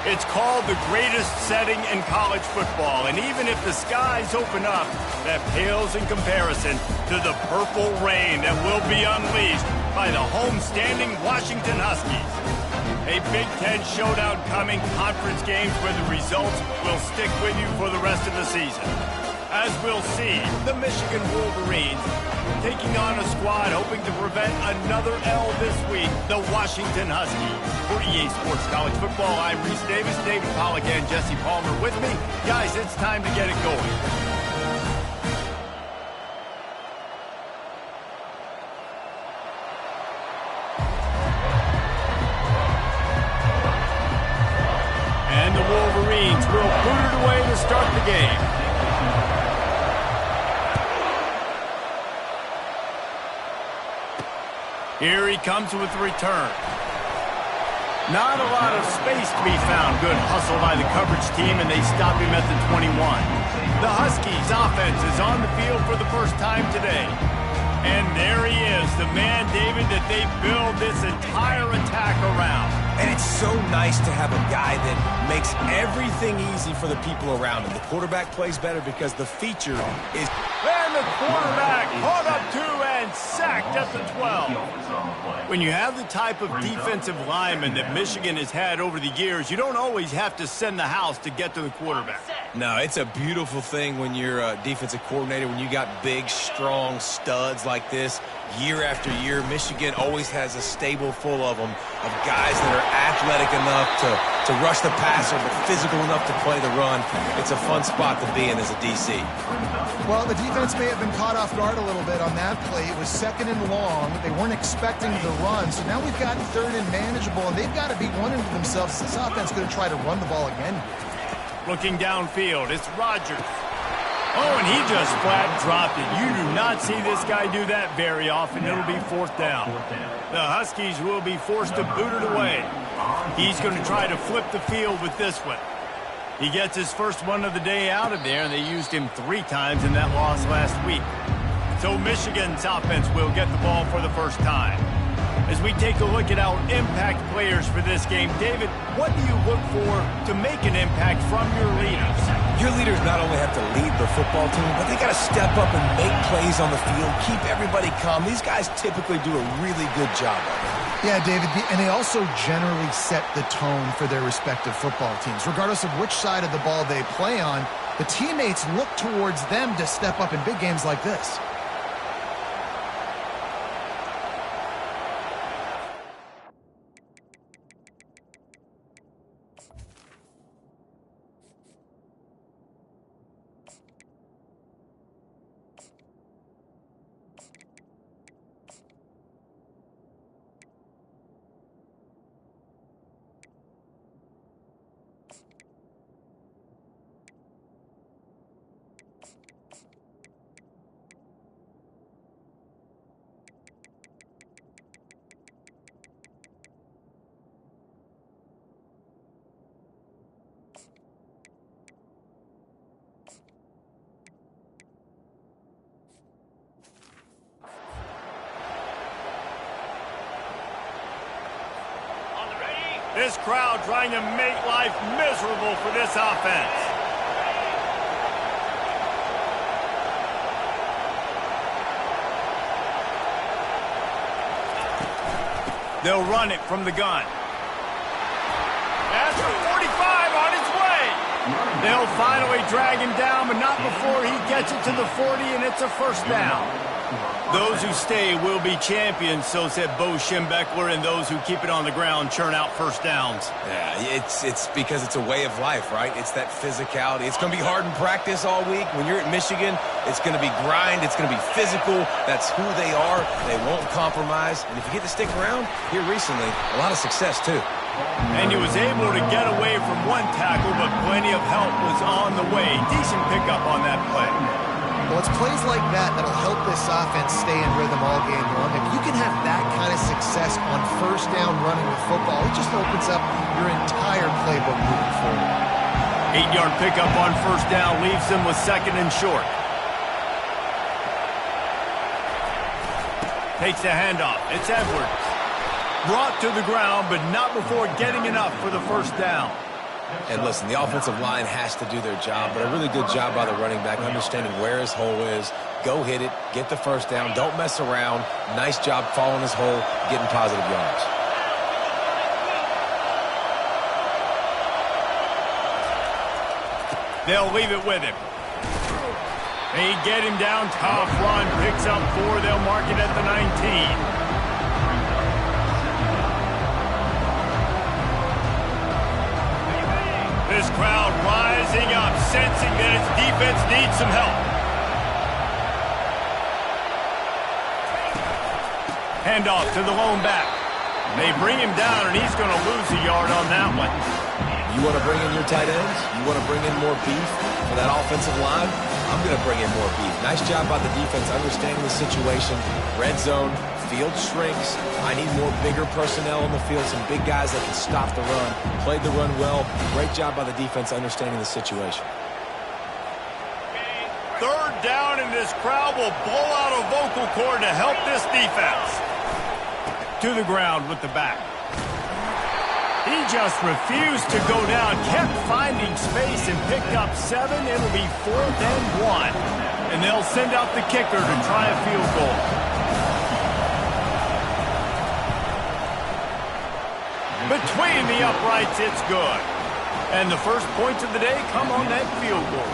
It's called the greatest setting in college football, and even if the skies open up, that pales in comparison to the purple rain that will be unleashed by the homestanding Washington Huskies. A Big Ten showdown coming, conference games where the results will stick with you for the rest of the season. As we'll see, the Michigan Wolverines taking on a squad hoping to prevent another L this week, the Washington Huskies. For EA Sports College Football, I'm Reese Davis, David Pollack, and Jesse Palmer with me. Guys, it's time to get it going. And the Wolverines will boot it away to start the game. Here he comes with the return. Not a lot of space to be found. Good hustle by the coverage team, and they stop him at the 21. The Huskies' offense is on the field for the first time today. And there he is, the man, David, that they build this entire attack around. And it's so nice to have a guy that makes everything easy for the people around him. The quarterback plays better because the feature is... And the quarterback caught up to and sacked at the 12. When you have the type of defensive lineman that Michigan has had over the years, you don't always have to send the house to get to the quarterback. No, it's a beautiful thing when you're a defensive coordinator, when you got big, strong studs like this. Year after year, Michigan always has a stable full of them, of guys that are athletic enough to rush the passer, but physical enough to play the run. It's a fun spot to be in as a DC. Well, the defense may have been caught off guard a little bit on that play. It was second and long. They weren't expecting the run, so now we've got third and manageable, and they've got to be wondering to themselves, is this offense going to try to run the ball again? Looking downfield, it's Rodgers. Oh, and he just flat dropped it. You do not see this guy do that very often. It'll be fourth down. The Huskies will be forced to boot it away. He's going to try to flip the field with this one. He gets his first one of the day out of there, and they used him 3 times in that loss last week. So Michigan's offense will get the ball for the first time. As we take a look at our impact players for this game, David, what do you look for to make an impact from your leaders? Your leaders not only have to lead the football team, but they got to step up and make plays on the field, keep everybody calm. These guys typically do a really good job of it. Yeah, David, and they also generally set the tone for their respective football teams. Regardless of which side of the ball they play on, the teammates look towards them to step up in big games like this. This crowd trying to make life miserable for this offense. They'll run it from the gun. That's a 45 on his way. They'll finally drag him down, but not before he gets it to the 40, and it's a first down. Those who stay will be champions, so said Bo Schembechler, and those who keep it on the ground churn out first downs. Yeah, it's because it's a way of life, right? It's that physicality. It's going to be hard in practice all week. When you're at Michigan, it's going to be grind. It's going to be physical. That's who they are. They won't compromise. And if you get to stick around, here recently, a lot of success, too. And he was able to get away from one tackle, but plenty of help was on the way. Decent pickup on that play. Well, it's plays like that that'll help this offense stay in rhythm all game long. If you can have that kind of success on first down running with football, it just opens up your entire playbook moving forward. 8-yard pickup on first down leaves them with second and short. Takes the handoff. It's Edwards. Brought to the ground, but not before getting enough for the first down. And listen, the offensive line has to do their job, but a really good job by the running back, understanding where his hole is. Go hit it, get the first down, don't mess around. Nice job following his hole, getting positive yards. They'll leave it with him. They get him down, tough run, picks up 4, they'll mark it at the 19. This crowd rising up, sensing that its defense needs some help. Handoff to the lone back. They bring him down, and he's going to lose a yard on that one. You want to bring in your tight ends? You want to bring in more beef for that offensive line? I'm going to bring in more beef. Nice job by the defense understanding the situation. Red zone, field shrinks. I need more bigger personnel on the field, some big guys that can stop the run. Played the run well. Great job by the defense understanding the situation. Third down, and this crowd will blow out a vocal cord to help this defense. To the ground with the back. He just refused to go down, kept finding space and picked up 7. It'll be 4th and 1. And they'll send out the kicker to try a field goal. Between the uprights, it's good. And the first points of the day come on that field goal.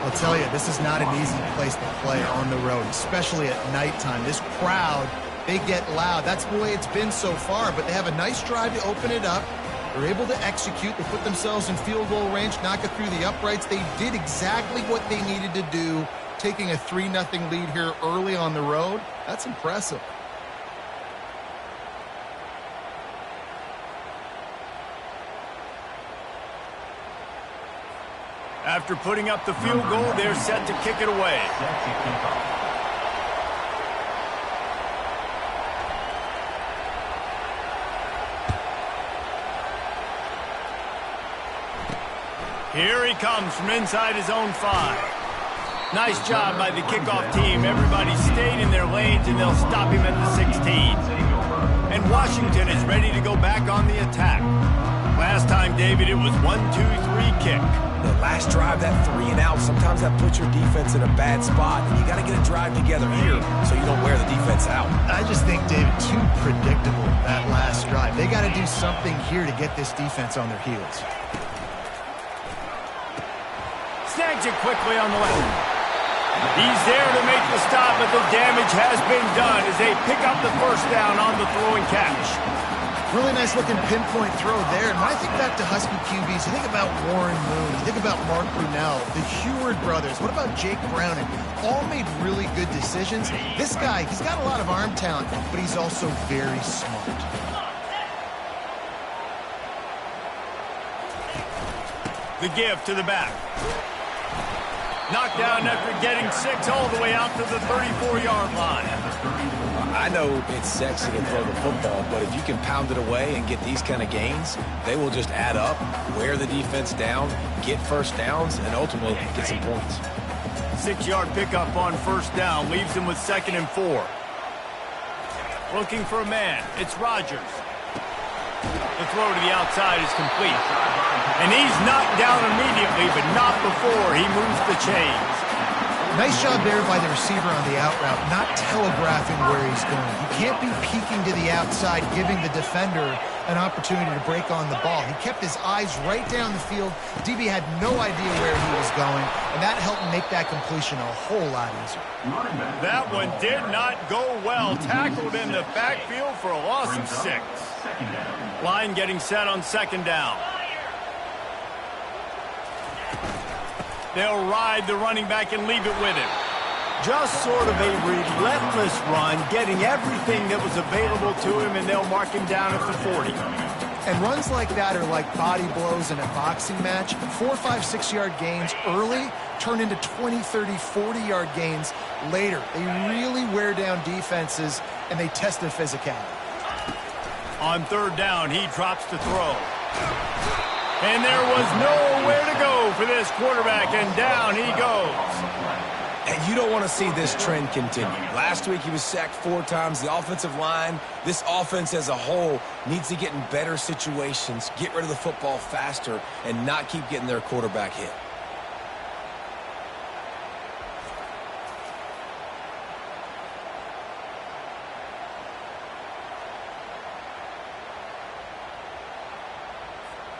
I'll tell you, this is not an easy place to play on the road, especially at nighttime. This crowd, they get loud. That's the way it's been so far, but they have a nice drive to open it up. They're able to execute. They put themselves in field goal range, knock it through the uprights. They did exactly what they needed to do, taking a 3-0 lead here early on the road. That's impressive. After putting up the field goal, they're set to kick it away. Here he comes from inside his own 5. Nice job by the kickoff team. Everybody stayed in their lanes, and they'll stop him at the 16. And Washington is ready to go back on the attack. Last time, David, it was 1-2-3 kick. The last drive, that 3 and out, sometimes that puts your defense in a bad spot. And you got to get a drive together here so you don't wear the defense out. I just think, David, too predictable, that last drive. They got to do something here to get this defense on their heels. Snags it quickly on the left. He's there to make the stop, but the damage has been done as they pick up the first down on the throw and catch. Really nice looking pinpoint throw there. And when I think back to Husky QBs, I think about Warren Moon, I think about Mark Brunell, the Heward brothers. What about Jake Browning? All made really good decisions. This guy, he's got a lot of arm talent, but he's also very smart. The give to the back. Knocked down after getting 6 all the way out to the 34-yard line. I know it's sexy to throw the football, but if you can pound it away and get these kind of gains, they will just add up, wear the defense down, get first downs, and ultimately get some points. 6-yard pickup on first down leaves him with 2nd and 4. Looking for a man. It's Rodgers. The throw to the outside is complete. And he's knocked down immediately, but not before he moves the chains. Nice job there by the receiver on the out route, not telegraphing where he's going. You can't be peeking to the outside, giving the defender an opportunity to break on the ball. He kept his eyes right down the field. DB had no idea where he was going, and that helped make that completion a whole lot easier. That one did not go well. Tackled in the backfield for a loss of 6. Line getting set on 2nd down. They'll ride the running back and leave it with him. Just sort of a relentless run, getting everything that was available to him, and they'll mark him down at the 40. And runs like that are like body blows in a boxing match. 4, 5, 6-yard gains early turn into 20, 30, 40-yard gains later. They really wear down defenses, and they test their physicality. On 3rd down, he drops to throw. And there was nowhere to go for this quarterback, and down he goes. And you don't want to see this trend continue. Last week he was sacked 4 times. The offensive line, this offense as a whole, needs to get in better situations, get rid of the football faster, and not keep getting their quarterback hit.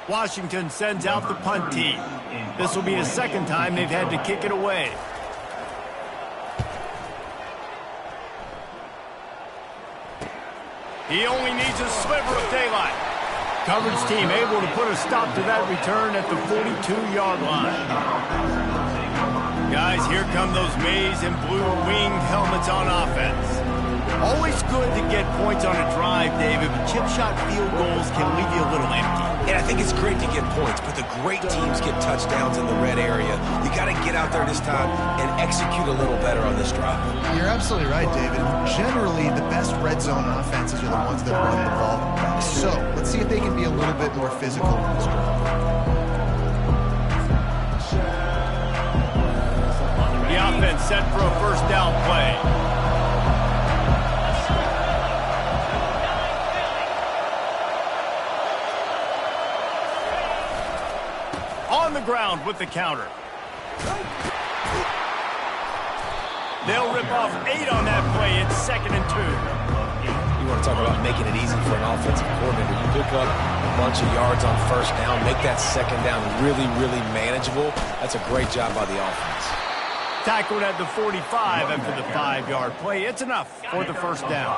Washington sends out the punt team. This will be the second time they've had to kick it away. He only needs a sliver of daylight. Coverage team able to put a stop to that return at the 42-yard line. Guys, here come those maize and blue winged helmets on offense. Always good to get points on a drive, David, but chip shot field goals can leave you a little empty. And I think it's great to get points, but the great teams get touchdowns in the red area. You got to get out there this time and execute a little better on this drive. You're absolutely right, David. Generally, the best red zone offenses are the ones that run the ball best. So let's see if they can be a little bit more physical in this drive. The offense set for a first down play. On the ground with the counter. They'll rip off 8 on that play. It's 2nd and 2. You want to talk about making it easy for an offensive coordinator. You pick up a bunch of yards on first down, make that second down really, really manageable. That's a great job by the offense. Tackled at the 45 after the 5-yard play. It's enough for the first down.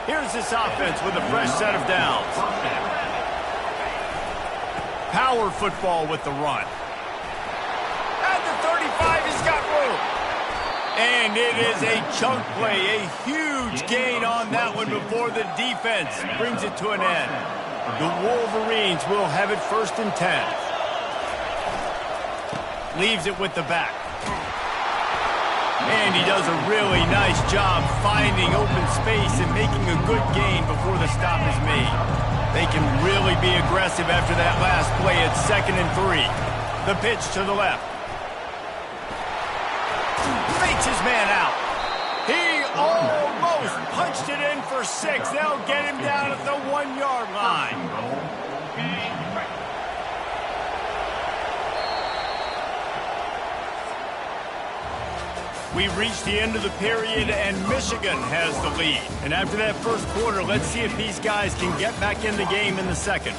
Here's this offense with a fresh set of downs. Power football with the run. At the 35, he's got room. And it is a chunk play, a huge gain on that one before the defense brings it to an end. The Wolverines will have it 1st and 10. Leaves it with the back. And he does a really nice job finding open space and making a good gain before the stop is made. They can really be aggressive after that last play. It's 2nd and 3. The pitch to the left. Fakes his man out. He almost punched it in for 6. They'll get him down at the 1-yard line. We've reached the end of the period, and Michigan has the lead. And after that first quarter, let's see if these guys can get back in the game in the second.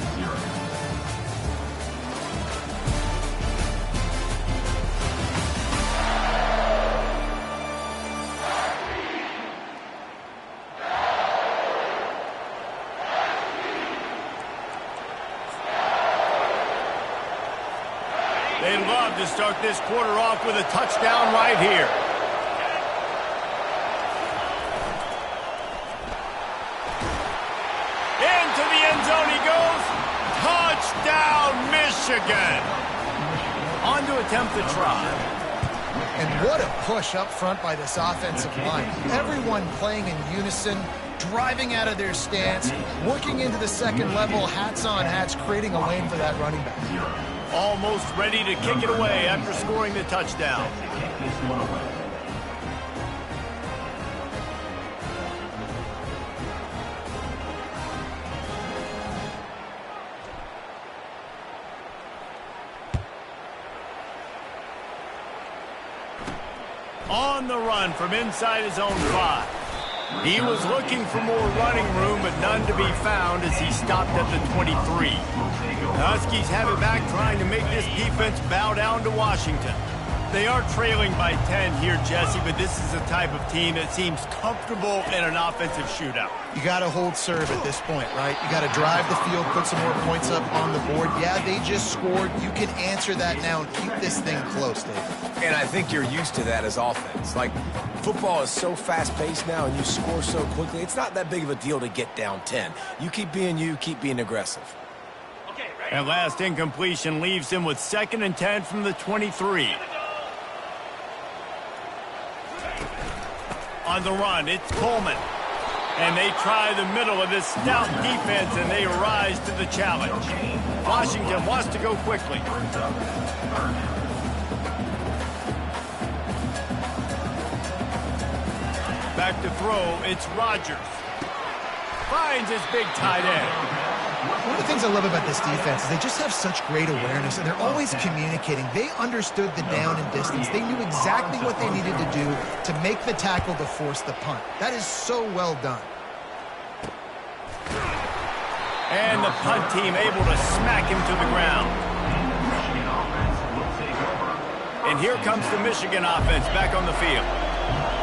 They love to start this quarter off with a touchdown right here. Into the end zone he goes. Touchdown, Michigan. On to attempt the try. And what a push up front by this offensive line. Everyone playing in unison, driving out of their stance, working into the second level, hats on hats, creating a lane for that running back. Almost ready to kick it away after scoring the touchdown. On the run from inside his own 5. He was looking for more running room, but none to be found as he stopped at the 23. The Huskies have it back, trying to make this defense bow down to Washington. They are trailing by 10 here, Jesse, but this is the type of team that seems comfortable in an offensive shootout. You got to hold serve at this point, right? You got to drive the field, put some more points up on the board. Yeah, they just scored. You can answer that now and keep this thing close, Dave. And I think you're used to that as offense. Like, football is so fast-paced now and you score so quickly, it's not that big of a deal to get down 10. You keep being aggressive. And last incompletion leaves him with 2nd and 10 from the 23. On the run, it's Coleman. And they try the middle of this stout defense, and they rise to the challenge. Washington wants to go quickly. Back to throw, it's Rodgers. Finds his big tight end. One of the things I love about this defense is they just have such great awareness, and they're always communicating. They understood the down and distance. They knew exactly what they needed to do to make the tackle to force the punt. That is so well done. And the punt team able to smack him to the ground. And here comes the Michigan offense back on the field.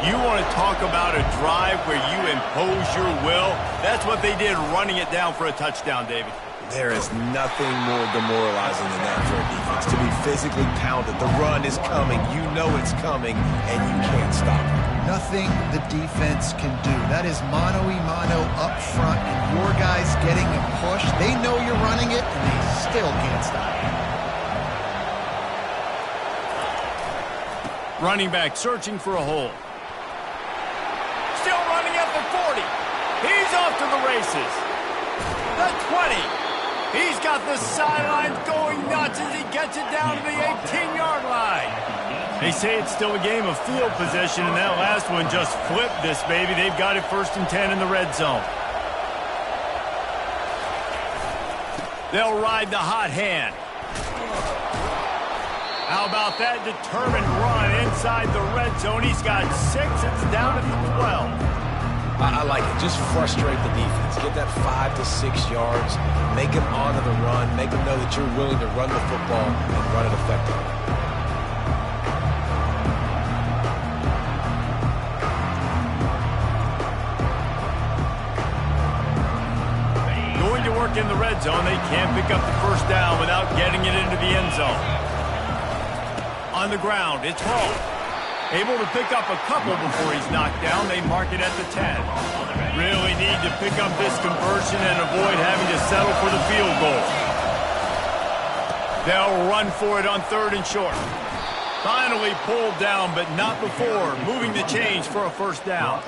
You want to talk about a drive where you impose your will? That's what they did, running it down for a touchdown, David. There is nothing more demoralizing than that for a defense. To be physically pounded. The run is coming. You know it's coming, and you can't stop it. Nothing the defense can do. That is mano-a-mano up front, and your guys getting a push. They know you're running it, and they still can't stop it. Running back searching for a hole. Still running at the 40. He's off to the races. The 20. He's got the sidelines going nuts as he gets it down to the 18-yard line. They say it's still a game of field position, and that last one just flipped this baby. They've got it 1st and 10 in the red zone. They'll ride the hot hand. How about that determined run inside the red zone? He's got 6. It's down at the 12. I like it. Just frustrate the defense. Get that 5 to 6 yards. Make them honor the run. Make them know that you're willing to run the football and run it effectively. Going to work in the red zone. They can't pick up the first down without getting it into the end zone. On the ground, it's Hall. Able to pick up a couple before he's knocked down. They mark it at the 10. Really need to pick up this conversion and avoid having to settle for the field goal. They'll run for it on 3rd and short. Finally pulled down, but not before. Moving the chains for a first down.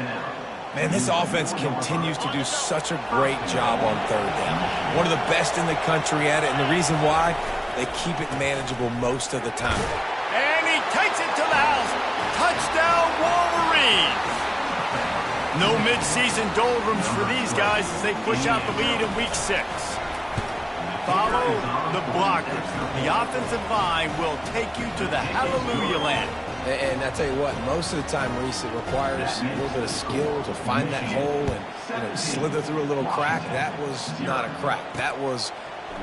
Man, this offense continues to do such a great job on 3rd down. One of the best in the country at it, and the reason why, they keep it manageable most of the time. And he takes it to the house. Touchdown, Wolverines. No midseason doldrums for these guys as they push out the lead in Week 6. Follow the blockers. The offensive line will take you to the hallelujah land. And I tell you what, most of the time, Reese, it requires a little bit of skill to find that hole and slither through a little crack. That was not a crack. That was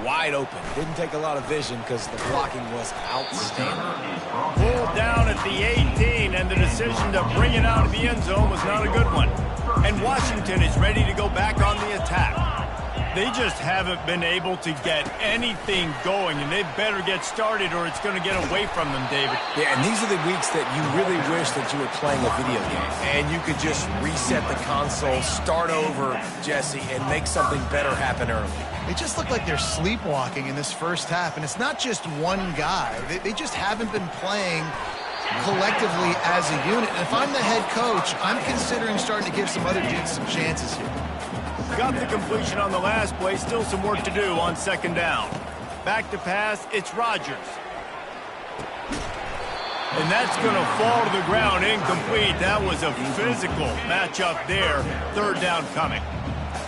wide open. Didn't take a lot of vision because the blocking was outstanding. Pulled down at the 18, and the decision to bring it out of the end zone was not a good one. And Washington is ready to go back on the attack. They just haven't been able to get anything going, and they better get started or it's going to get away from them, David. Yeah, and these are the weeks that you really wish that you were playing a video game and you could just reset the console, start over, Jesse, and make something better happen early. They just look like they're sleepwalking in this first half, and it's not just one guy. They just haven't been playing collectively as a unit. And if I'm the head coach, I'm considering starting to give some other dudes some chances here. Got the completion on the last play. Still some work to do on 2nd down. Back to pass. It's Rodgers. And that's going to fall to the ground incomplete. That was a physical matchup there. 3rd down coming.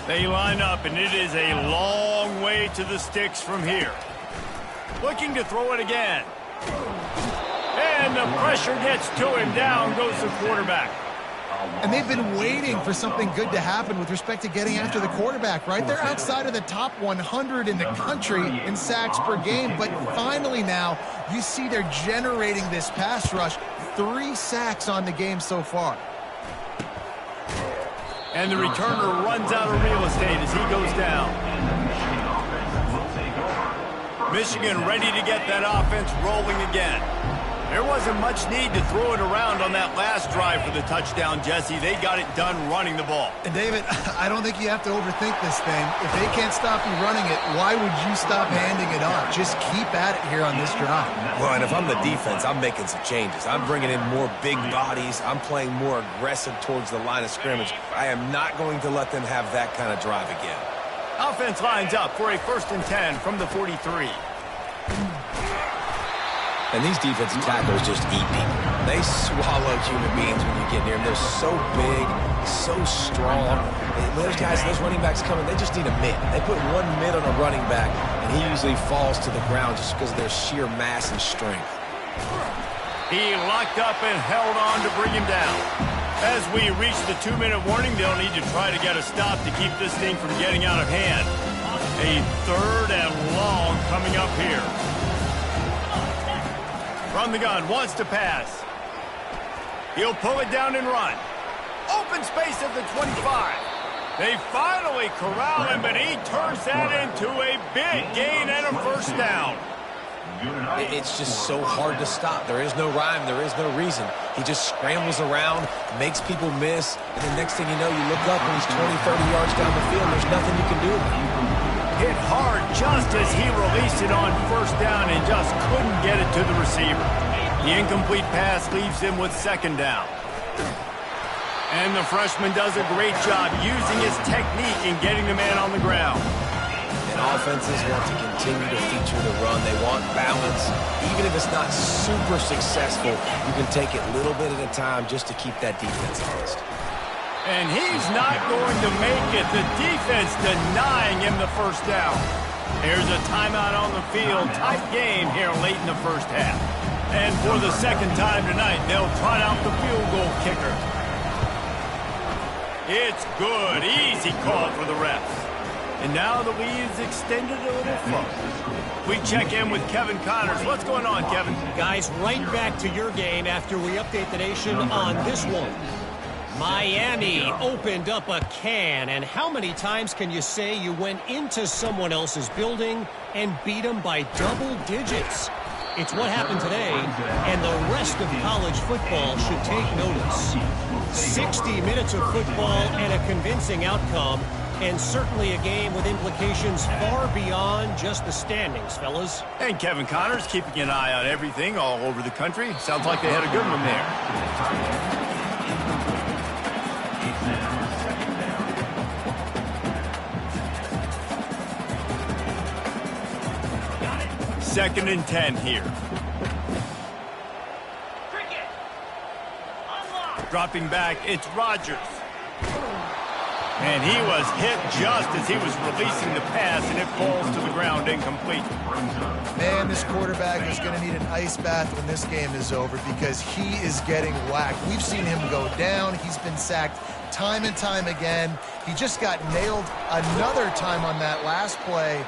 They line up, and it is a long way to the sticks from here. Looking to throw it again. And the pressure gets to him. Down goes the quarterback. And they've been waiting for something good to happen with respect to getting after the quarterback, right? They're outside of the top 100 in the country in sacks per game, but finally now you see they're generating this pass rush. 3 sacks on the game so far. And the returner runs out of real estate as he goes down. Michigan ready to get that offense rolling again. There wasn't much need to throw it around on that last drive for the touchdown, Jesse. They got it done running the ball. And, David, I don't think you have to overthink this thing. If they can't stop you running it, why would you stop handing it off? Just keep at it here on this drive. Well, and if I'm the defense, I'm making some changes. I'm bringing in more big bodies. I'm playing more aggressive towards the line of scrimmage. I am not going to let them have that kind of drive again. Offense lines up for a 1st and 10 from the 43. And these defensive tackles just eat people. They swallow human beings when you get near them. They're so big, so strong. When those guys, those running backs coming, they just need a mid. They put one mid on a running back, and he usually falls to the ground just because of their sheer mass and strength. He locked up and held on to bring him down. As we reach the 2-minute warning, they'll need to try to get a stop to keep this thing from getting out of hand. A 3rd and long coming up here. From the gun, wants to pass. He'll pull it down and run. Open space at the 25. They finally corral him, but he turns that into a big gain and a first down. It's just so hard to stop. There is no rhyme. There is no reason. He just scrambles around, makes people miss, and the next thing you know, you look up and he's 20, 30 yards down the field. There's nothing you can do about it. Hit hard just as he released it on first down and just couldn't get it to the receiver. The incomplete pass leaves him with 2nd down. And the freshman does a great job using his technique in getting the man on the ground. And offenses want to continue to feature the run. They want balance. Even if it's not super successful, you can take it little bit at a time just to keep that defense honest. And he's not going to make it. The defense denying him the first down. Here's a timeout on the field. Tight game here late in the first half. And for the 2nd time tonight, they'll trot out the field goal kicker. It's good. Easy call for the refs. And now the lead is extended a little further. We check in with Kevin Connors. What's going on, Kevin? Guys, right back to your game after we update the nation on this one. Miami opened up a can, and how many times can you say you went into someone else's building and beat them by double digits? It's what happened today, and the rest of college football should take notice. 60 minutes of football and a convincing outcome, and certainly a game with implications far beyond just the standings, fellas. And Kevin Connors keeping an eye on everything all over the country. Sounds like they had a good one there. 2nd and 10 here. Dropping back, it's Rodgers. And he was hit just as he was releasing the pass, and it falls to the ground incomplete. Man, this quarterback is going to need an ice bath when this game is over because he is getting whacked. We've seen him go down. He's been sacked time and time again. He just got nailed another time on that last play.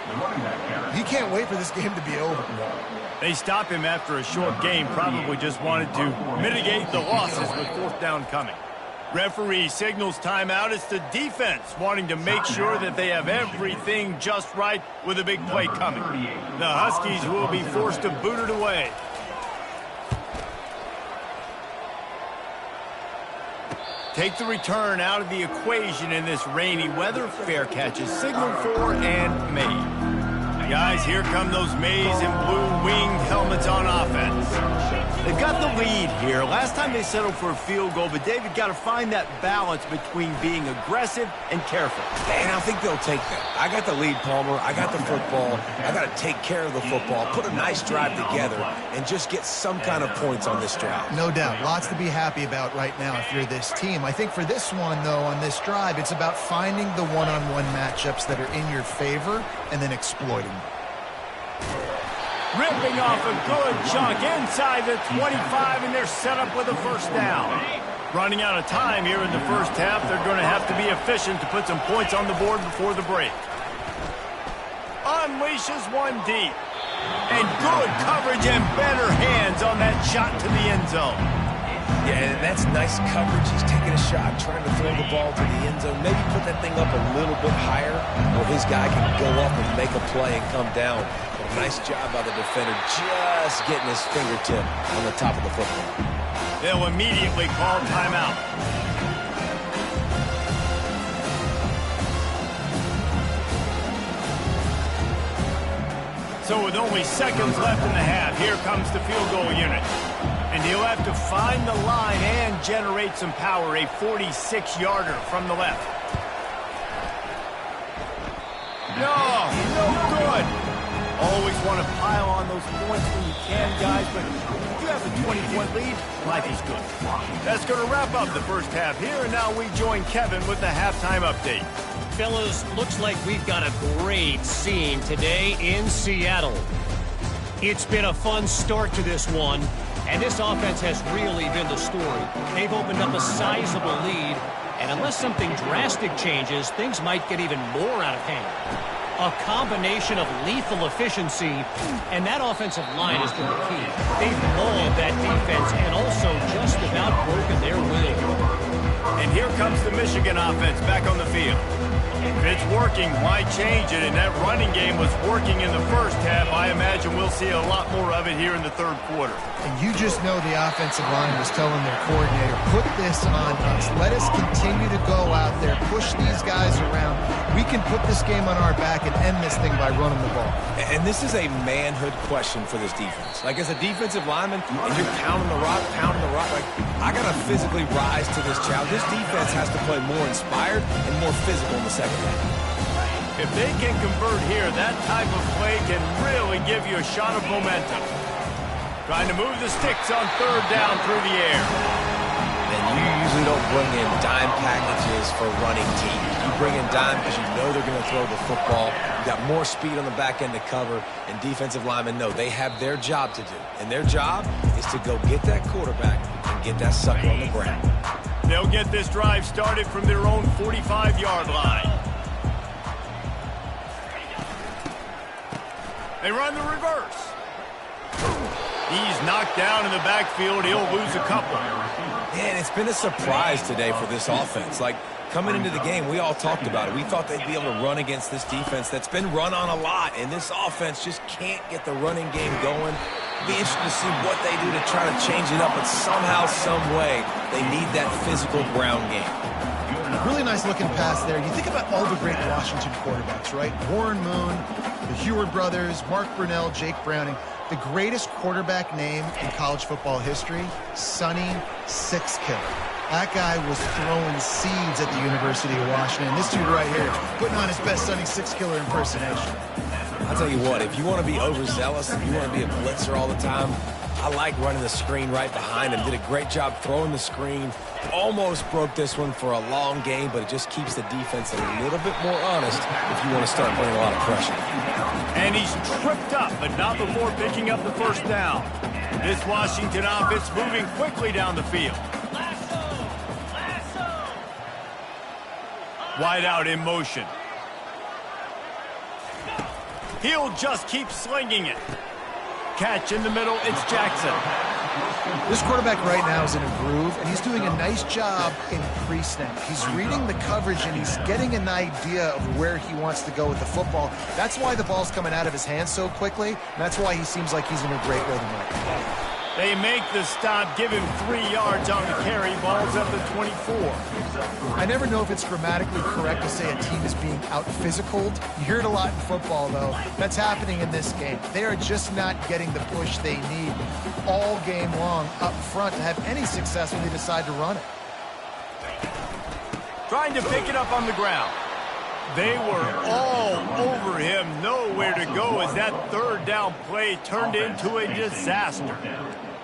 He can't wait for this game to be over. They stop him after a short game, probably just wanted to mitigate the losses with 4th down coming. Referee signals timeout. It's the defense wanting to make sure that they have everything just right with a big play coming. The Huskies will be forced to boot it away. Take the return out of the equation in this rainy weather. Fair catch is signaled for and made. Guys, here come those maize and blue winged helmets on offense. They've got the lead here. Last time they settled for a field goal, but David got to find that balance between being aggressive and careful. And I think they'll take that. I got the lead, Palmer. I got the football. I got to take care of the football, put a nice drive together, and just get some kind of points on this drive. No doubt. Lots to be happy about right now if you're this team. I think for this one, though, on this drive, it's about finding the one-on-one matchups that are in your favor and then exploiting them. Ripping off a good chunk inside the 25, and they're set up with a first down. Running out of time here in the first half. They're going to have to be efficient to put some points on the board before the break. Unleashes one deep. And good coverage and better hands on that shot to the end zone. Yeah, and that's nice coverage. He's taking a shot, trying to throw the ball to the end zone. Maybe put that thing up a little bit higher where his guy can go up and make a play and come down. Nice job by the defender, just getting his fingertip on the top of the football. They'll immediately call timeout. So with only seconds left in the half, here comes the field goal unit. And he'll have to find the line and generate some power, a 46-yarder from the left. No good. Always want to pile on those points when you can, guys, but if you have a 20-point lead, life is good. That's going to wrap up the first half here, and now we join Kevin with the halftime update. Fellas, looks like we've got a great scene today in Seattle. It's been a fun start to this one, and this offense has really been the story. They've opened up a sizable lead, and unless something drastic changes, things might get even more out of hand. A combination of lethal efficiency, and that offensive line has been the key. They've mauled that defense and also just about broken their will. And here comes the Michigan offense back on the field. If it's working, why change it? And that running game was working in the first half. I imagine we'll see a lot more of it here in the third quarter. And you just know the offensive line was telling their coordinator, put this on us. Let us continue to go out there, push these guys around. We can put this game on our back and end this thing by running the ball. And this is a manhood question for this defense. Like, as a defensive lineman, and you're pounding the rock, like, I got to physically rise to this challenge. This defense has to play more inspired and more physical in the second half. If they can convert here, that type of play can really give you a shot of momentum. Trying to move the sticks on third down through the air. And you usually don't bring in dime packages for running teams. You bring in dime because you know they're going to throw the football. You got more speed on the back end to cover, and defensive linemen know they have their job to do. And their job is to go get that quarterback and get that sucker on the ground. They'll get this drive started from their own 45-yard line. They run the reverse. He's knocked down in the backfield. He'll lose a couple. Man, it's been a surprise today for this offense. Like, coming into the game, we all talked about it. We thought they'd be able to run against this defense that's been run on a lot, and this offense just can't get the running game going. It'll be interesting to see what they do to try to change it up, but somehow, some way, they need that physical ground game. Really nice looking pass there. You think about all the great Washington quarterbacks, right? Warren Moon, the Heward brothers, Mark Brunell, Jake Browning. The greatest quarterback name in college football history, Sonny Sixkiller. That guy was throwing seeds at the University of Washington. This dude right here, putting on his best Sonny Sixkiller impersonation. I'll tell you what, if you want to be overzealous, if you want to be a blitzer all the time, I like running the screen right behind him. Did a great job throwing the screen. Almost broke this one for a long game, but it just keeps the defense a little bit more honest if you want to start putting a lot of pressure. And he's tripped up, but not before picking up the first down. This Washington offense moving quickly down the field. Wide out in motion. He'll just keep slinging it. Catch in the middle, it's Jackson. This quarterback right now is in a groove, and he's doing a nice job in pre-snap. He's reading the coverage, and he's getting an idea of where he wants to go with the football. That's why the ball's coming out of his hands so quickly, and that's why he seems like he's in a great rhythm right now. They make the stop, give him 3 yards on the carry. Ball's at the 24. I never know if it's grammatically correct to say a team is being out-physicaled. You hear it a lot in football, though. That's happening in this game. They are just not getting the push they need all game long up front to have any success when they decide to run it. Trying to pick it up on the ground. They were all over him, nowhere to go as that third down play turned into a disaster.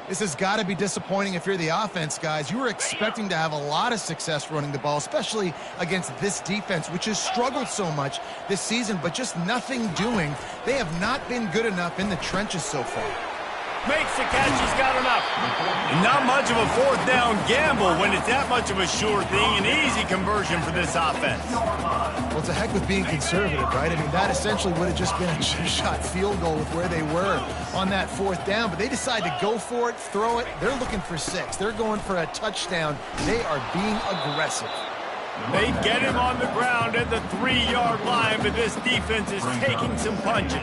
This has got to be disappointing if you're the offense, guys. You were expecting to have a lot of success running the ball, especially against this defense, which has struggled so much this season, but just nothing doing. They have not been good enough in the trenches so far. Makes the catch, he's got enough. Not much of a fourth down gamble when it's that much of a sure thing. An easy conversion for this offense. Well, it's a heck with being conservative, right? I mean, that essentially would have just been a chip-shot field goal with where they were on that fourth down. But they decide to go for it, throw it. They're looking for 6. They're going for a touchdown. They are being aggressive. They get him on the ground at the 3-yard line, but this defense is taking some punches.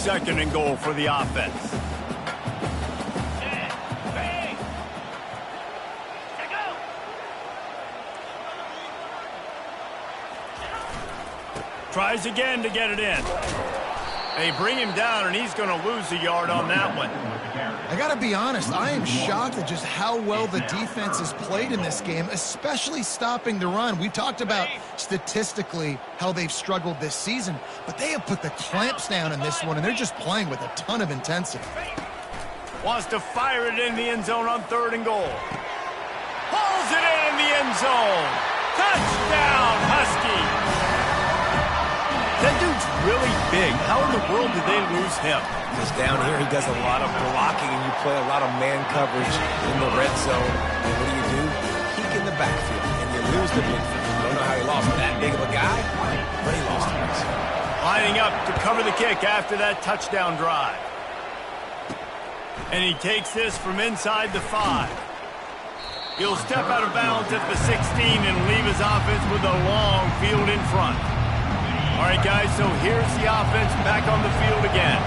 2nd and goal for the offense. Tries again to get it in. They bring him down, and he's going to lose a yard on that one. I got to be honest, I am shocked at just how well the defense has played in this game, especially stopping the run. We talked about statistically how they've struggled this season, but they have put the clamps down in this one, and they're just playing with a ton of intensity. Wants to fire it in the end zone on 3rd and goal. Hauls it in the end zone. Touchdown, Husky. That dude's really big. How in the world did they lose him? Because down here, he does a lot of blocking, and you play a lot of man coverage in the red zone. And what do? Peek in the backfield, and you lose the midfield. Don't know how he lost that big of a guy, but he lost him. Lining up to cover the kick after that touchdown drive. And he takes this from inside the 5. He'll step out of bounds at the 16 and leave his offense with a long field in front. All right, guys, so here's the offense back on the field again.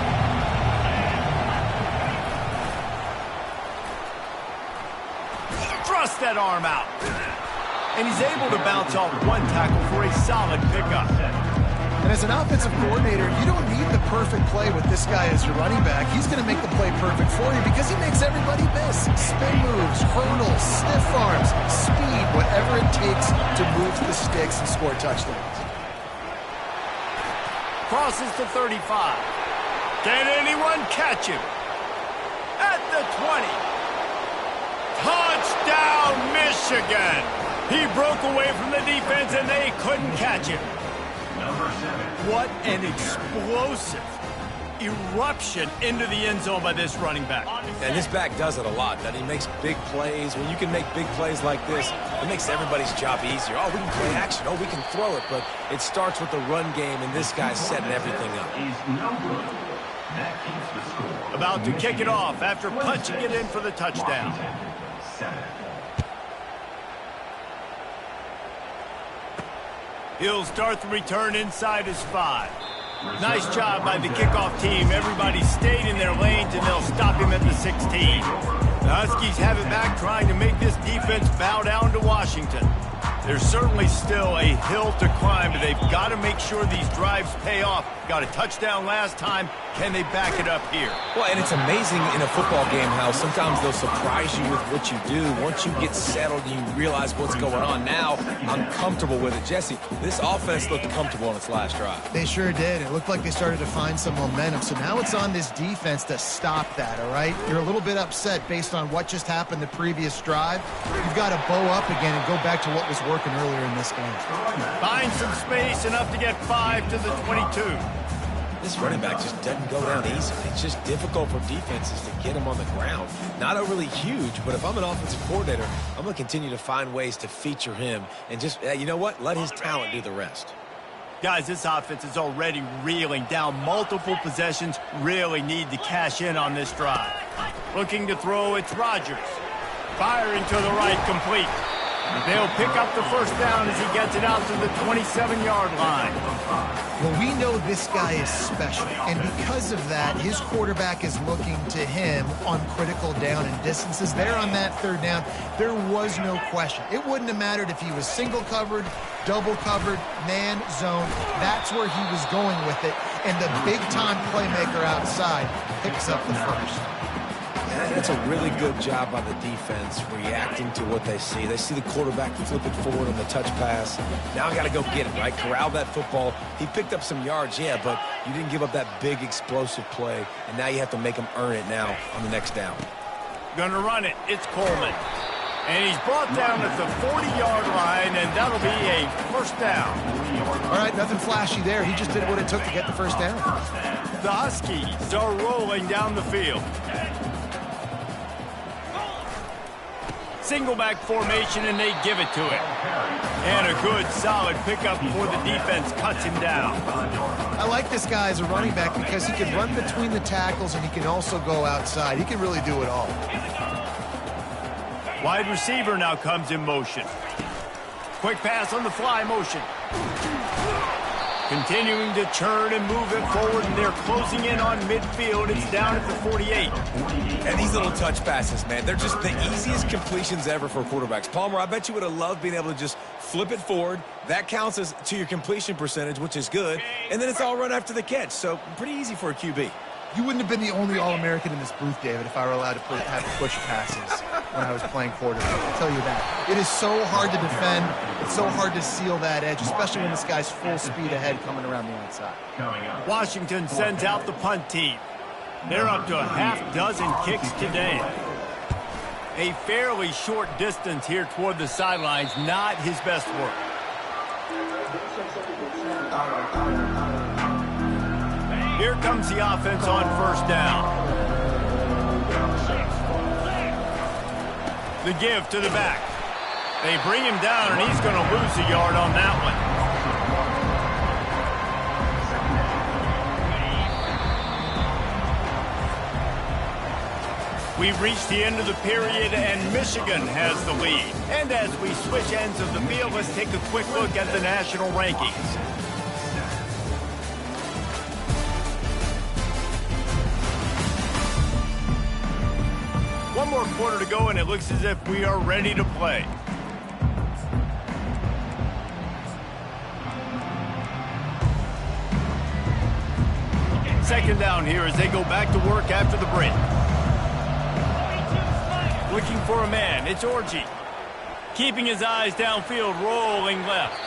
Thrust that arm out. And he's able to bounce off one tackle for a solid pickup. And as an offensive coordinator, you don't need the perfect play with this guy as your running back. He's going to make the play perfect for you because he makes everybody miss. Spin moves, hurdles, stiff arms, speed, whatever it takes to move the sticks and score touchdowns. Crosses to 35. Can anyone catch him? At the 20. Touchdown, Michigan! He broke away from the defense and they couldn't catch him. What an explosive eruption into the end zone by this running back. And this back does it a lot. That he makes big plays. When you can make big plays like this, it makes everybody's job easier. Oh, we can play action. Oh, we can throw it. But it starts with the run game, and this guy's setting everything up. About to kick it off after punching it in for the touchdown. He'll start the return inside his 5. Nice job by the kickoff team. Everybody stayed in their lanes, and they'll stop him at the 16. The Huskies have it back, trying to make this defense bow down to Washington. There's certainly still a hill to climb, but they've got to make sure these drives pay off. Got a touchdown last time. Can they back it up here? Well, and it's amazing in a football game how sometimes they'll surprise you with what you do. Once you get settled and you realize what's going on, now I'm comfortable with it. Jesse, this offense looked comfortable on its last drive. They sure did. It looked like they started to find some momentum. So now it's on this defense to stop that, all right? You're a little bit upset based on what just happened the previous drive. You've got to bow up again and go back to what was working earlier in this game. Find some space, enough to get 5 to the 22. This running back just doesn't go down easily. It's just difficult for defenses to get him on the ground. Not overly huge, but if I'm an offensive coordinator, I'm going to continue to find ways to feature him and just, you know what, let his talent do the rest. Guys, this offense is already reeling down multiple possessions. Really need to cash in on this drive. Looking to throw, it's Rodgers. Firing to the right, complete. They'll pick up the first down as he gets it out to the 27-yard line. Well, we know this guy is special, and because of that, his quarterback is looking to him on critical down and distances. There on that 3rd down, there was no question. It wouldn't have mattered if he was single covered, double covered, man, zone. That's where he was going with it, and the big-time playmaker outside picks up the first. That's a really good job by the defense reacting to what they see. They see the quarterback flip it forward on the touch pass. Now I got to go get it, right? Corral that football. He picked up some yards, yeah, but you didn't give up that big explosive play, and now you have to make him earn it now on the next down. Gonna run it. It's Coleman. And he's brought down at the 40-yard line, and that'll be a first down. All right, nothing flashy there. He just did what it took to get the first down. The Huskies are rolling down the field. Single back formation, and they give it to him. And a good, solid pickup before the defense cuts him down. I like this guy as a running back because he can run between the tackles and he can also go outside. He can really do it all. Wide receiver now comes in motion. Quick pass on the fly motion. Continuing to churn and move it forward, and they're closing in on midfield. It's down at the 48. And these little touch passes, man, they're just the easiest completions ever for quarterbacks. Palmer, I bet you would have loved being able to just flip it forward. That counts as to your completion percentage, which is good. And then it's all run after the catch. So pretty easy for a QB. You wouldn't have been the only All-American in this booth, David, if I were allowed to have push passes when I was playing quarterback. I'll tell you that. It is so hard to defend. It's so hard to seal that edge, especially when this guy's full speed ahead coming around the outside. Washington sends out the punt team. They're up to a half dozen kicks today. A fairly short distance here toward the sidelines, not his best work. Here comes the offense on first down. The give to the back. They bring him down, and he's going to lose a yard on that one. We've reached the end of the period, and Michigan has the lead. And as we switch ends of the field, let's take a quick look at the national rankings. One more quarter to go, and it looks as if we are ready to play. Second down here as they go back to work after the break. Looking for a man, it's Orji. Keeping his eyes downfield, rolling left.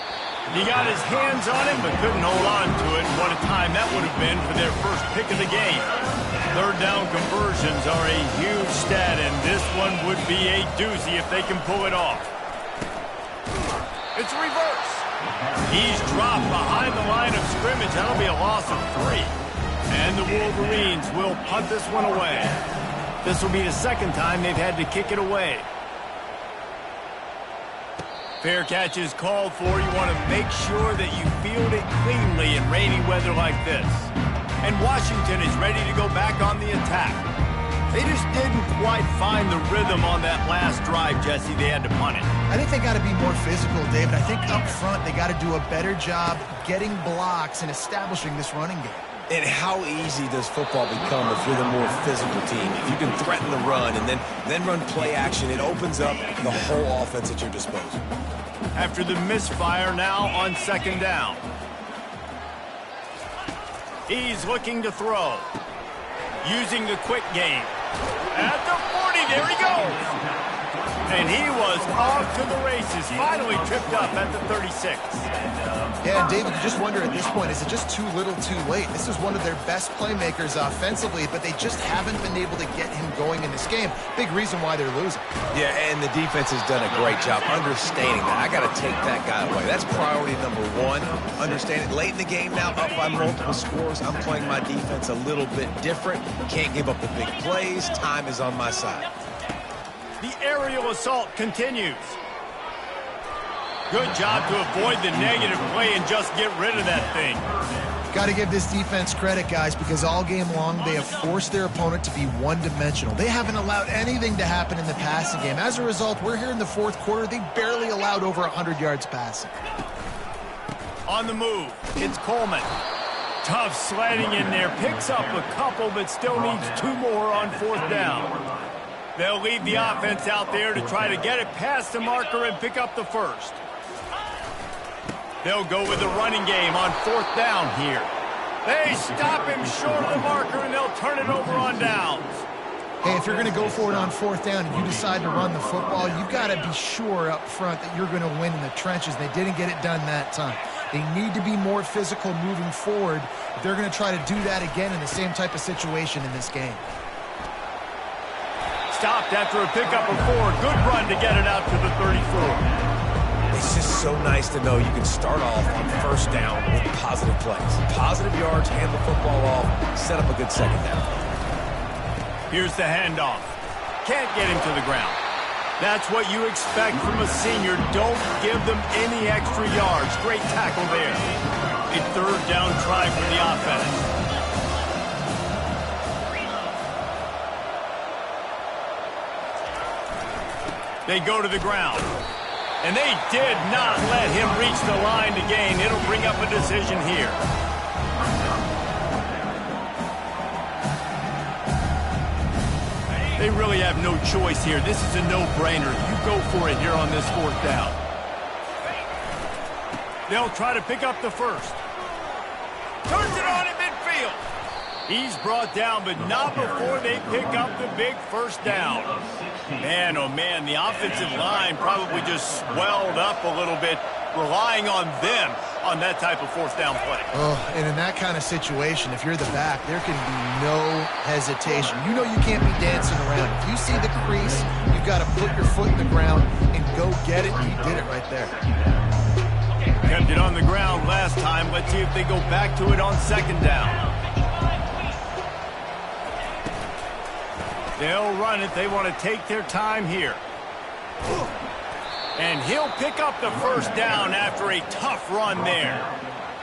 He got his hands on him, but couldn't hold on to it. And what a time that would have been for their first pick of the game. Third down conversions are a huge stat, and this one would be a doozy if they can pull it off. It's a reverse. He's dropped behind the line of scrimmage. That'll be a loss of 3. And the Wolverines will punt this one away. This will be the second time they've had to kick it away. Fair catch is called for. You want to make sure that you field it cleanly in rainy weather like this. And Washington is ready to go back on the attack. They just didn't quite find the rhythm on that last drive, Jesse. They had to punt it. I think they got to be more physical, David. I think up front they got to do a better job getting blocks and establishing this running game. And how easy does football become if you're the more physical team? If you can threaten the run and then run play action, it opens up the whole offense at your disposal. After the misfire, now on second down. He's looking to throw. Using the quick game. At the 40, there he goes. And he was off to the races. Finally tripped up at the 36. Yeah, and David, you just wonder at this point, is it just too little too late? This is one of their best playmakers offensively, but they just haven't been able to get him going in this game. Big reason why they're losing. Yeah, and the defense has done a great job understanding that. I got to take that guy away. That's priority number 1. Understand it. Late in the game now, up by multiple scores. I'm playing my defense a little bit different. Can't give up the big plays. Time is on my side. The aerial assault continues. Good job to avoid the negative play and just get rid of that thing. Got to give this defense credit, guys, because all game long they have forced their opponent to be one-dimensional. They haven't allowed anything to happen in the passing game. As a result, we're here in the fourth quarter. They barely allowed over 100 yards passing. On the move, it's Coleman. Tough sledding in there. Picks up a couple, but still needs 2 more on fourth down. They'll leave the offense out there to try to get it past the marker and pick up the first. They'll go with the running game on fourth down here. They stop him short of the marker, and they'll turn it over on downs. Hey, if you're going to go for it on fourth down and you decide to run the football, you've got to be sure up front that you're going to win in the trenches. They didn't get it done that time. They need to be more physical moving forward if they're going to try to do that again in the same type of situation in this game. Stopped after a pickup of 4. Good run to get it out to the 34. It's just so nice to know you can start off on first down with positive plays. Positive yards, hand the football off, set up a good second down. Here's the handoff. Can't get him to the ground. That's what you expect from a senior. Don't give them any extra yards. Great tackle there. A third down try for the offense. They go to the ground. And they did not let him reach the line to gain. It'll bring up a decision here. They really have no choice here. This is a no-brainer. You go for it here on this fourth down. They'll try to pick up the first. Turns it on in midfield. He's brought down, but not before they pick up the big first down. Man, oh man, the offensive line probably just swelled up a little bit, relying on them on that type of fourth down play. Oh, and in that kind of situation, if you're the back, there can be no hesitation. You know you can't be dancing around. If you see the crease, you've got to put your foot in the ground and go get it, and you did it right there. Kept it on the ground last time. Let's see if they go back to it on second down. They'll run it. They want to take their time here. And he'll pick up the first down after a tough run there.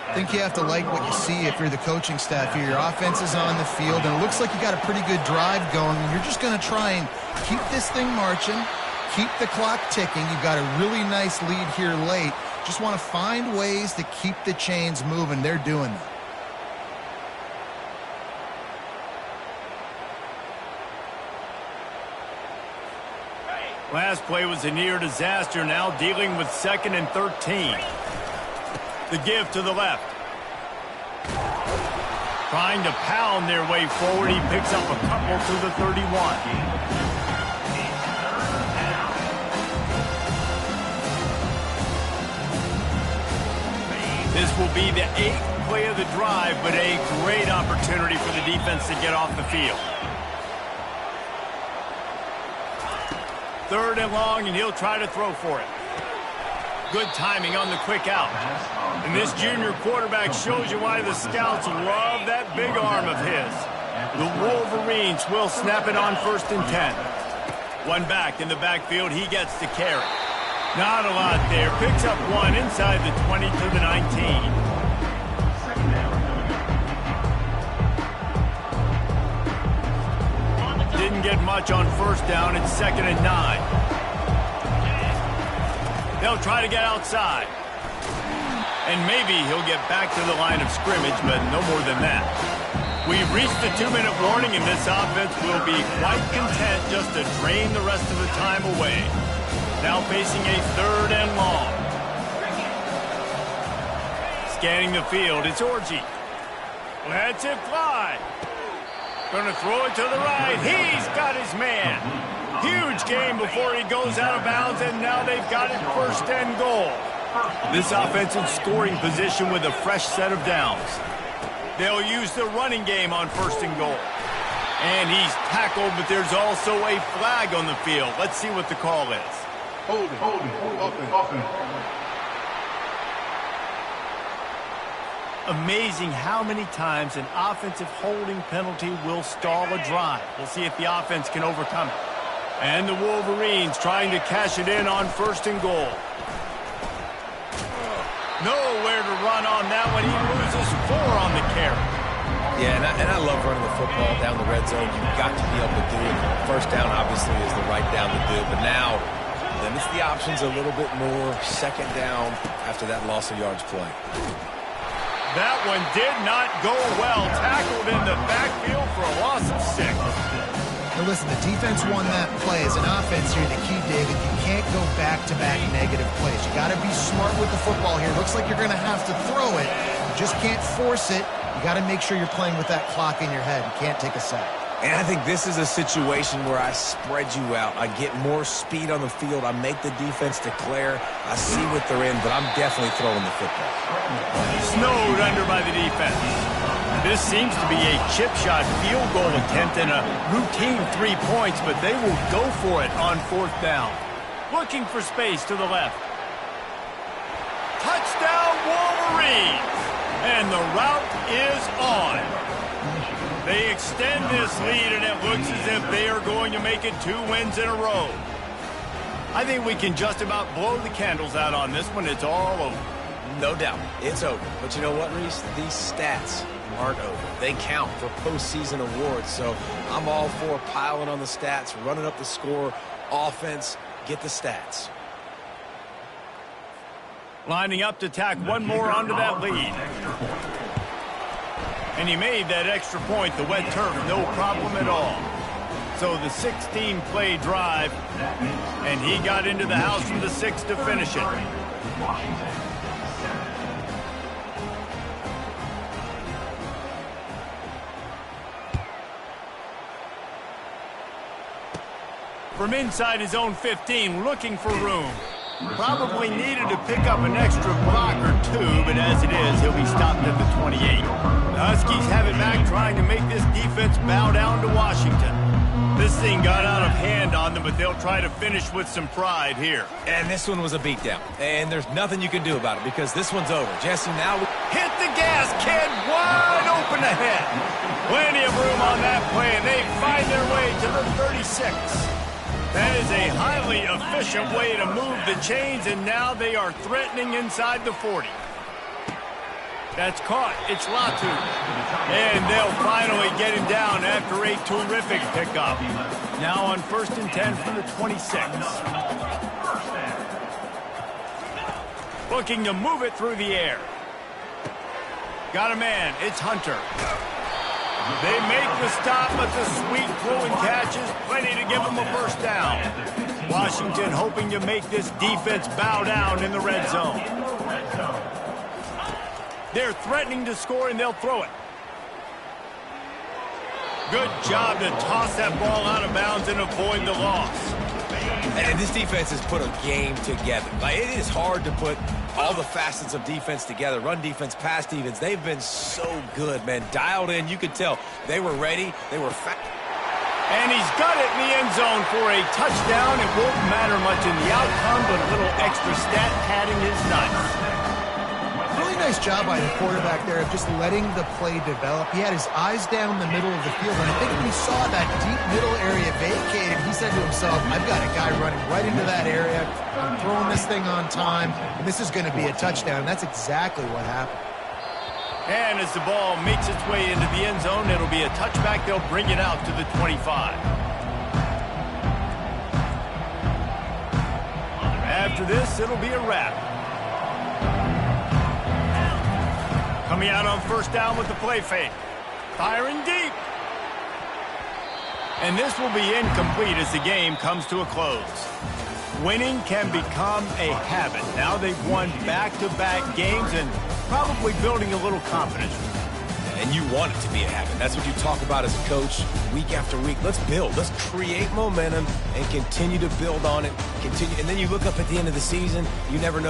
I think you have to like what you see if you're the coaching staff here. Your offense is on the field, and it looks like you got a pretty good drive going. You're just going to try and keep this thing marching, keep the clock ticking. You've got a really nice lead here late. Just want to find ways to keep the chains moving. They're doing that. Last play was a near disaster, now dealing with 2nd and 13. The give to the left. Trying to pound their way forward. He picks up a couple to the 31. This will be the 8th play of the drive, but a great opportunity for the defense to get off the field. 3rd and long, and he'll try to throw for it. Good timing on the quick out. And this junior quarterback shows you why the scouts love that big arm of his. The Wolverines will snap it on 1st and 10. One back in the backfield, he gets the carry. Not a lot there. Picks up one inside the 20 to the 19. Didn't get much on first down. It's 2nd and 9. They'll try to get outside. And maybe he'll get back to the line of scrimmage, but no more than that. We've reached the 2-minute warning, and this offense will be quite content just to drain the rest of the time away. Now facing a 3rd and long. Scanning the field, it's Orji. Lets it fly. Gonna throw it to the right. He's got his man. Huge game before he goes out of bounds, and now they've got it 1st and goal. This offense in scoring position with a fresh set of downs. They'll use the running game on 1st and goal. And he's tackled, but there's also a flag on the field. Let's see what the call is. Holding. Amazing how many times an offensive holding penalty will stall a drive. We'll see if the offense can overcome it. And the Wolverines trying to cash it in on 1st and goal. Nowhere to run on that one. He loses 4 on the carry. Yeah, and I love running the football down the red zone. You've got to be able to do it. First down, obviously, is the right down to do it. But now, limits the options a little bit more. 2nd down after that loss of yards play. That one did not go well. Tackled in the backfield for a loss of 6. Now listen, the defense won that play. As an offense here, the key, David, you can't go back-to-back negative plays. You got to be smart with the football here. Looks like you're going to have to throw it. You just can't force it. You got to make sure you're playing with that clock in your head. You can't take a sack. And I think this is a situation where I spread you out. I get more speed on the field. I make the defense declare. I see what they're in, but I'm definitely throwing the football. Snowed under by the defense. This seems to be a chip shot field goal attempt and a routine 3 points, but they will go for it on 4th down. Looking for space to the left. Touchdown Wolverines! And the route is on. They extend this lead, and it looks as if they are going to make it 2 wins in a row. I think we can just about blow the candles out on this one. It's all over. No doubt. It's over. But you know what, Reese? These stats aren't over. They count for postseason awards. So I'm all for piling on the stats, running up the score, offense, get the stats. Lining up to tack one more onto that lead. And he made that extra point, the wet turf, no problem at all. So the 16-play drive, and he got into the house from the 6 to finish it. from inside his own 15, looking for room. Probably needed to pick up an extra block or two, but as it is, he'll be stopped at the 28. The Huskies have it back, trying to make this defense bow down to Washington. This thing got out of hand on them, but they'll try to finish with some pride here. And this one was a beatdown. And there's nothing you can do about it because this one's over. Jesse, now... Hit the gas, kid! Wide open ahead. Plenty of room on that play, and they find their way to the 36. That is a highly efficient way to move the chains, and now they are threatening inside the 40. That's caught. It's Latu. And they'll finally get him down after a terrific pickup. Now on 1st and 10 from the 26. Looking to move it through the air. Got a man. It's Hunter. They make the stop, but the sweet throwing catch is plenty to give them a first down. Washington hoping to make this defense bow down in the red zone. They're threatening to score, and they'll throw it. Good job to toss that ball out of bounds and avoid the loss. And this defense has put a game together. Like, it is hard to put all the facets of defense together. Run defense, pass defense. They've been so good, man. Dialed in. You could tell they were ready. They were fast. And he's got it in the end zone for a touchdown. It won't matter much in the outcome, but a little extra stat padding is nice. Really nice job by the quarterback there of just letting the play develop. He had his eyes down the middle of the field, and I think when he saw that deep middle area vacated, he said to himself, I've got a guy running right into that area, throwing this thing on time, and this is going to be a touchdown. That's exactly what happened. And as the ball makes its way into the end zone, it'll be a touchback. They'll bring it out to the 25. After this, it'll be a wrap. Coming out on 1st down with the play fake. Firing deep. And this will be incomplete as the game comes to a close. Winning can become a habit. Now they've won back-to-back games and probably building a little confidence. And you want it to be a habit. That's what you talk about as a coach week after week. Let's build. Let's create momentum and continue to build on it. Continue, and then you look up at the end of the season, you never know